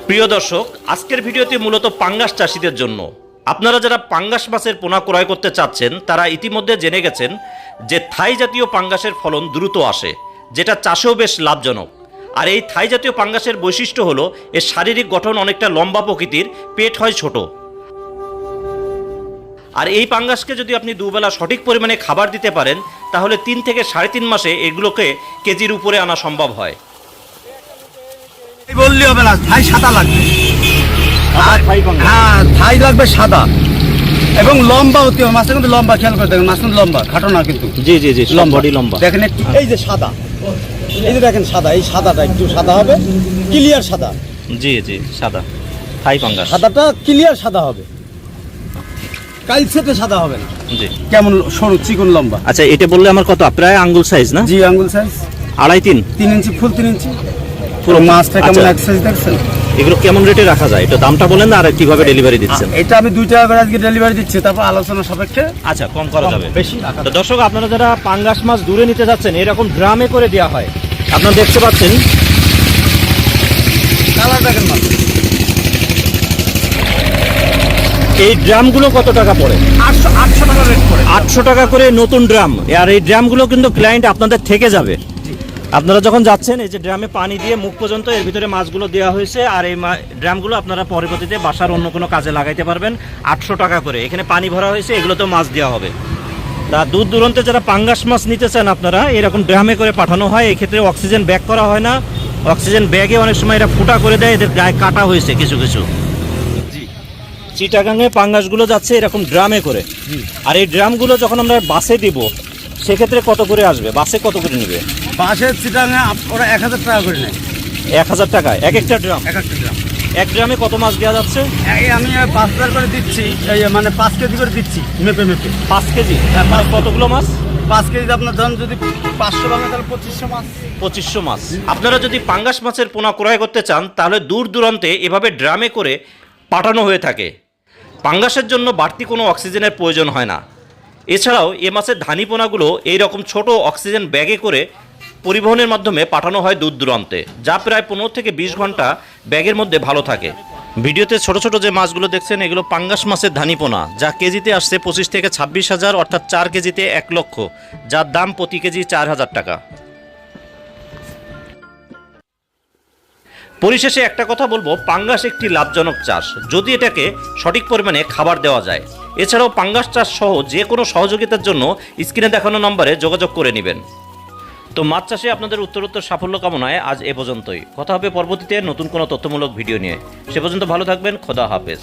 প্রিয় দর্শক, আজকের ভিডিওটি মূলত পাঙ্গাস চাষিদের জন্য। আপনারা যারা পাঙ্গাস মাছের পোনা ক্রয় করতে চাচ্ছেন তারা ইতিমধ্যে জেনে গেছেন যে থাই জাতীয় পাঙ্গাসের ফলন দ্রুত আসে, যেটা চাষেও বেশ লাভজনক। আর এই থাই জাতীয় পাঙ্গাসের বৈশিষ্ট্য হলো এর শারীরিক গঠন অনেকটা লম্বা প্রকৃতির, পেট হয় ছোট। আর এই পাঙ্গাসকে যদি আপনি দুবেলা সঠিক পরিমাণে খাবার দিতে পারেন তাহলে 3 থেকে 3.5 মাসে এগুলোকে কেজির উপরে আনা সম্ভব হয়। বললি হবে না, থাই সাদা লাগবে। হ্যাঁ, থাই লাগবে সাদা এবং লম্বা হতে হবে। মাছটা কিন্তু লম্বা, খেয়াল করে দেখেন, মাছ কিন্তু লম্বা, খাটো না কিন্তু। জি জি জি, বডি লম্বা। দেখেন একটু, এই যে সাদা, এই যে দেখেন সাদা, এই সাদাটা একটু সাদা হবে, ক্লিয়ার সাদা। জি জি, সাদা থাই পাঙ্গাস, সাদাটা ক্লিয়ার সাদা হবে, কালচেতে সাদা হবে না। জি, কেমন সরু চিকন লম্বা। আচ্ছা, এটা বললে আমার কত? প্রায় আঙ্গুল সাইজ না? জি, আঙ্গুল সাইজ 2.5-3, 3 ইঞ্চি, ফুল 3 ইঞ্চি। পুরো মাছটা কেমন এক সাইজ দেখছেন। এগুলো কেমন রেটে রাখা যায় এটা দামটা বলেন না, আর কিভাবে ডেলিভারি দিচ্ছেন? এটা আমি 2 টাকা করে আজকে ডেলিভারি দিচ্ছি, তারপর আলোচনা সাপেক্ষে আচ্ছা, কম করা যাবে। বেশি রাখা তো দর্শক, আপনারা যারা পাঙ্গাস মাছ দূরে নিতে যাচ্ছেন এরকম ড্রামে করে দেওয়া হয়। আপনারা দেখতে পাচ্ছেন কালার দেখেন মাছ। এই ড্রামগুলো কত টাকা পড়ে? 800 টাকা রেট করে। 800 টাকা করে নতুন ড্রাম। আর এই ড্রামগুলো কিন্তু ক্লায়েন্ট আপনাদের থেকে যাবে। আপনারা যখন যাচ্ছেন, এই যে ড্রামে পানি দিয়ে মুখ পর্যন্ত এর ভিতরে মাছগুলো দেওয়া হয়েছে। আর এই ড্রামগুলো আপনারা পরবর্তীতে বাসার অন্য কোনো কাজে লাগাইতে পারবেন। 800 টাকা করে এখানে পানি ভরা হয়েছে, এগুলোতেও মাছ দেওয়া হবে। তা দূর দূরান্তে যারা পাঙ্গাস মাছ নিতে চান আপনারা এরকম ড্রামে করে পাঠানো হয়। এই ক্ষেত্রে অক্সিজেন ব্যাগ করা হয় না। অক্সিজেন ব্যাগে অনেক সময় এরা ফুটা করে দেয়, এদের গায়ে কাটা হয়েছে কিছু কিছু। চিটাগাঙে পাঙ্গাসগুলো যাচ্ছে এরকম ড্রামে করে। আর এই ড্রামগুলো যখন আমরা বাসে দিব সেক্ষেত্রে কত করে আসবে? বাসে কত করে নেবে? বাসের চিটাঙে ওরা 1000 টাকা করে নেয়। 1000 টাকা এক একটা ড্রাম? এক একটা ড্রাম। এক ড্রামে কত মাছ দেওয়া যাচ্ছে? এই আমি 5000 করে দিচ্ছি, এই মানে 5 কেজি করে দিচ্ছি মেপে মেপে। 5 কেজি? হ্যাঁ, কতগুলো মাছ? 5 কেজি আপনার ধরুন যদি 500 ভাঙে তাহলে 2500 মাছ। 2500 মাছ। আপনারা যদি পাঙ্গাস মাছের পোনা ক্রয় করতে চান তাহলে দূর দূরান্তে এভাবে ড্রামে করে পাঠানো হয়ে থাকে। পাঙ্গাসের জন্য বাড়তি কোনো অক্সিজেনের প্রয়োজন হয় না। এছাড়াও এ মাছের ধানি পোনাগুলো এইরকম ছোট অক্সিজেন ব্যাগে করে পরিবহনের মাধ্যমে পাঠানো হয় দূর দূরান্তে, যা প্রায় 15 থেকে 20 ঘন্টা ব্যাগের মধ্যে ভালো থাকে। ভিডিওতে ছোট ছোট যে মাছগুলো দেখছেন এগুলো পাঙ্গাস মাছের ধানি পোনা, যা কেজিতে আসছে 25 থেকে 26,000, অর্থাৎ 4 কেজিতে 1 লক্ষ, যার দাম প্রতি কেজি 4000 টাকা। পরিশেষে একটা কথা বলবো, পাঙ্গাস একটি লাভজনক চাষ যদি এটাকে সঠিক পরিমাণে খাবার দেওয়া যায়। এছাড়াও পাঙ্গাস চাষ সহ যে কোনো সহযোগিতার জন্য স্ক্রিনে দেখানো নম্বরে যোগাযোগ করে নেবেন। তো মাছ চাষে আপনাদের উত্তরোত্তর সাফল্য কামনায় আজ এ পর্যন্তই। কথা হবে পরবর্তীতে নতুন কোনো তথ্যমূলক ভিডিও নিয়ে। সে পর্যন্ত ভালো থাকবেন। খোদা হাফেজ।